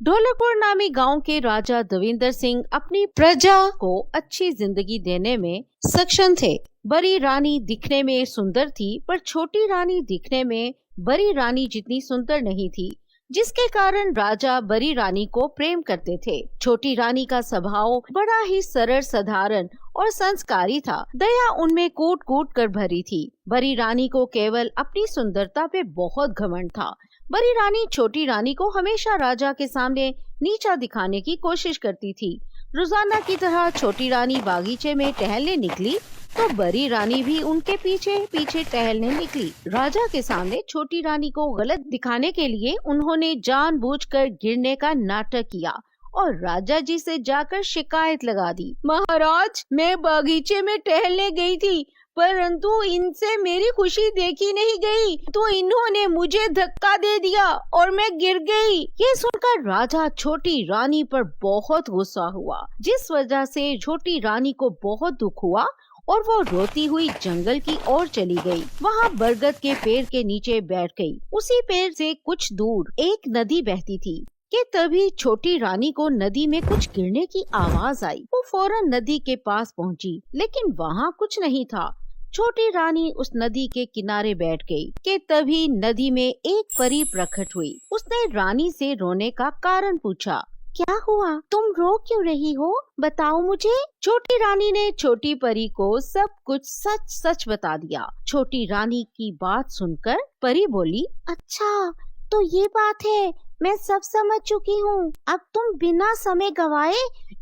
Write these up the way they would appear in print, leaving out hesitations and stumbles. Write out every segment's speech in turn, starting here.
ढोलकपुर नामी गांव के राजा देवेंद्र सिंह अपनी प्रजा को अच्छी जिंदगी देने में सक्षम थे। बड़ी रानी दिखने में सुंदर थी, पर छोटी रानी दिखने में बड़ी रानी जितनी सुंदर नहीं थी, जिसके कारण राजा बड़ी रानी को प्रेम करते थे। छोटी रानी का स्वभाव बड़ा ही सरल, साधारण और संस्कारी था। दया उनमें कूट कूट कर भरी थी। बड़ी रानी को केवल अपनी सुंदरता पे बहुत घमंड था। बड़ी रानी छोटी रानी को हमेशा राजा के सामने नीचा दिखाने की कोशिश करती थी। रोजाना की तरह छोटी रानी बागीचे में टहलने निकली तो बड़ी रानी भी उनके पीछे पीछे टहलने निकली। राजा के सामने छोटी रानी को गलत दिखाने के लिए उन्होंने जानबूझकर गिरने का नाटक किया और राजा जी से जाकर शिकायत लगा दी। महाराज, मैं बागीचे में टहलने गई थी, परंतु इनसे मेरी खुशी देखी नहीं गई, तो इन्होंने मुझे धक्का दे दिया और मैं गिर गई। ये सुनकर राजा छोटी रानी पर बहुत गुस्सा हुआ, जिस वजह से छोटी रानी को बहुत दुख हुआ और वो रोती हुई जंगल की ओर चली गई। वहाँ बरगद के पेड़ के नीचे बैठ गई। उसी पेड़ से कुछ दूर एक नदी बहती थी कि तभी छोटी रानी को नदी में कुछ गिरने की आवाज आई। वो फौरन नदी के पास पहुँची, लेकिन वहाँ कुछ नहीं था। छोटी रानी उस नदी के किनारे बैठ गई कि तभी नदी में एक परी प्रकट हुई। उसने रानी से रोने का कारण पूछा। क्या हुआ? तुम रो क्यों रही हो? बताओ मुझे। छोटी रानी ने छोटी परी को सब कुछ सच सच बता दिया। छोटी रानी की बात सुनकर परी बोली, अच्छा तो ये बात है, मैं सब समझ चुकी हूँ। अब तुम बिना समय गवाए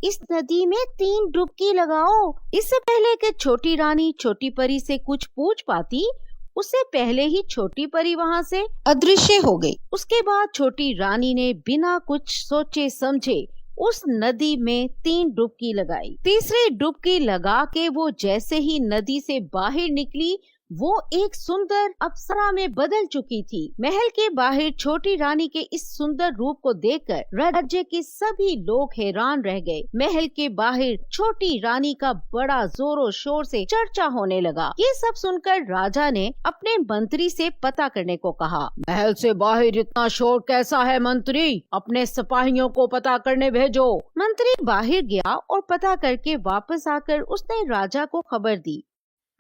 इस नदी में 3 डुबकी लगाओ। इससे पहले कि छोटी रानी छोटी परी से कुछ पूछ पाती, उससे पहले ही छोटी परी वहाँ से अदृश्य हो गई। उसके बाद छोटी रानी ने बिना कुछ सोचे समझे उस नदी में 3 डुबकी लगाई। तीसरी डुबकी लगा के वो जैसे ही नदी से बाहर निकली, वो एक सुंदर अप्सरा में बदल चुकी थी। महल के बाहर छोटी रानी के इस सुंदर रूप को देखकर राज्य के सभी लोग हैरान रह गए। महल के बाहर छोटी रानी का बड़ा जोरों शोर से चर्चा होने लगा। ये सब सुनकर राजा ने अपने मंत्री से पता करने को कहा। महल से बाहर इतना शोर कैसा है मंत्री? अपने सिपाहियों को पता करने भेजो। मंत्री बाहर गया और पता करके वापस आकर उसने राजा को खबर दी।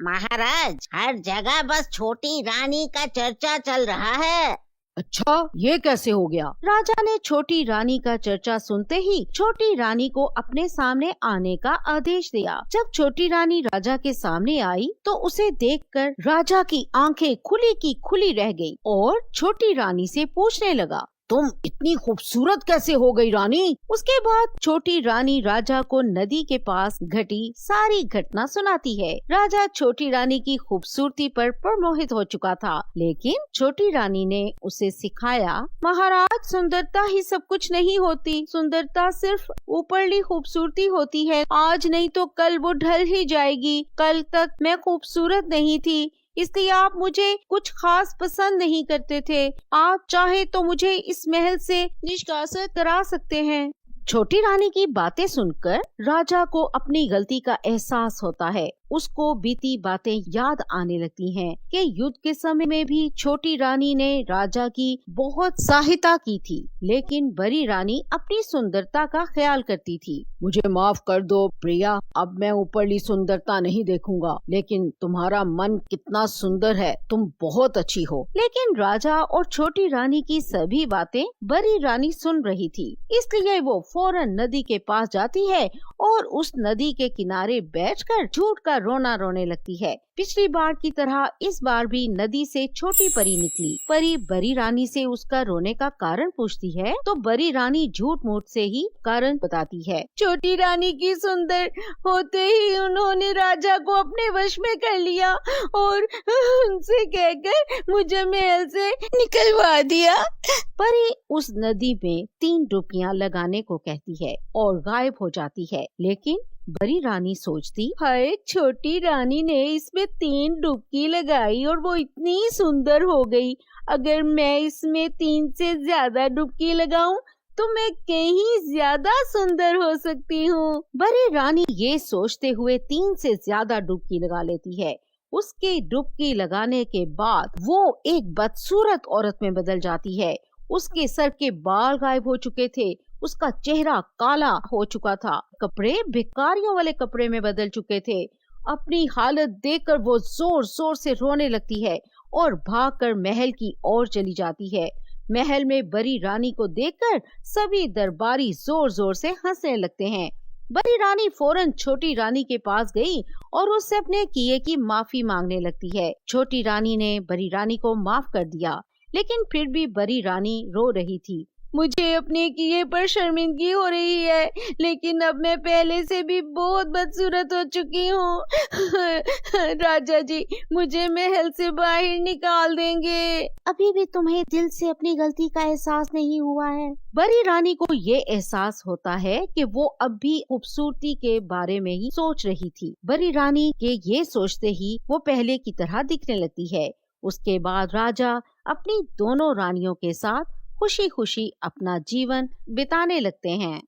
महाराज, हर जगह बस छोटी रानी का चर्चा चल रहा है। अच्छा, ये कैसे हो गया? राजा ने छोटी रानी का चर्चा सुनते ही छोटी रानी को अपने सामने आने का आदेश दिया। जब छोटी रानी राजा के सामने आई तो उसे देखकर राजा की आंखें खुली की खुली रह गई और छोटी रानी से पूछने लगा, तुम इतनी खूबसूरत कैसे हो गई रानी? उसके बाद छोटी रानी राजा को नदी के पास घटी सारी घटना सुनाती है। राजा छोटी रानी की खूबसूरती पर प्रमोहित हो चुका था, लेकिन छोटी रानी ने उसे सिखाया, महाराज, सुंदरता ही सब कुछ नहीं होती। सुंदरता सिर्फ ऊपरली खूबसूरती होती है। आज नहीं तो कल वो ढल ही जाएगी। कल तक मैं खूबसूरत नहीं थी, इसलिए आप मुझे कुछ खास पसंद नहीं करते थे। आप चाहे तो मुझे इस महल से निष्कासित करा सकते हैं। छोटी रानी की बातें सुनकर राजा को अपनी गलती का एहसास होता है। उसको बीती बातें याद आने लगती हैं कि युद्ध के समय में भी छोटी रानी ने राजा की बहुत सहायता की थी, लेकिन बड़ी रानी अपनी सुंदरता का ख्याल करती थी। मुझे माफ कर दो प्रिया, अब मैं ऊपरली सुंदरता नहीं देखूंगा, लेकिन तुम्हारा मन कितना सुंदर है, तुम बहुत अच्छी हो। लेकिन राजा और छोटी रानी की सभी बातें बड़ी रानी सुन रही थी, इसलिए वो फौरन नदी के पास जाती है और उस नदी के किनारे बैठकर झूठ का रोना रोने लगती है। पिछली बार की तरह इस बार भी नदी से छोटी परी निकली। परी बड़ी रानी से उसका रोने का कारण पूछती है तो बड़ी रानी झूठ मूठ से ही कारण बताती है। छोटी रानी की सुंदर होते ही उन्होंने राजा को अपने वश में कर लिया और उनसे कहकर मुझे महल से निकलवा दिया। परी उस नदी में 3 डुबकियां लगाने को कहती है और गायब हो जाती है। लेकिन बड़ी रानी सोचती, हाय, छोटी रानी ने इसमें 3 डुबकी लगाई और वो इतनी सुंदर हो गई। अगर मैं इसमें 3 से ज्यादा डुबकी लगाऊं तो मैं कहीं ज्यादा सुंदर हो सकती हूँ। बड़ी रानी ये सोचते हुए 3 से ज्यादा डुबकी लगा लेती है। उसके डुबकी लगाने के बाद वो एक बदसूरत औरत में बदल जाती है। उसके सर के बाल गायब हो चुके थे, उसका चेहरा काला हो चुका था, कपड़े भिखारियों वाले कपड़े में बदल चुके थे। अपनी हालत देखकर वो जोर जोर से रोने लगती है और भागकर महल की ओर चली जाती है। महल में बड़ी रानी को देखकर सभी दरबारी जोर जोर से हंसने लगते हैं। बड़ी रानी फौरन छोटी रानी के पास गई और उससे अपने किए की माफी मांगने लगती है। छोटी रानी ने बड़ी रानी को माफ कर दिया, लेकिन फिर भी बड़ी रानी रो रही थी। मुझे अपने किए पर शर्मिंदगी हो रही है, लेकिन अब मैं पहले से भी बहुत बदसूरत हो चुकी हूँ। राजा जी मुझे महल से बाहर निकाल देंगे। अभी भी तुम्हें दिल से अपनी गलती का एहसास नहीं हुआ है? बड़ी रानी को ये एहसास होता है कि वो अब भी खूबसूरती के बारे में ही सोच रही थी। बड़ी रानी के ये सोचते ही वो पहले की तरह दिखने लगती है। उसके बाद राजा अपनी दोनों रानियों के साथ खुशी खुशी अपना जीवन बिताने लगते हैं।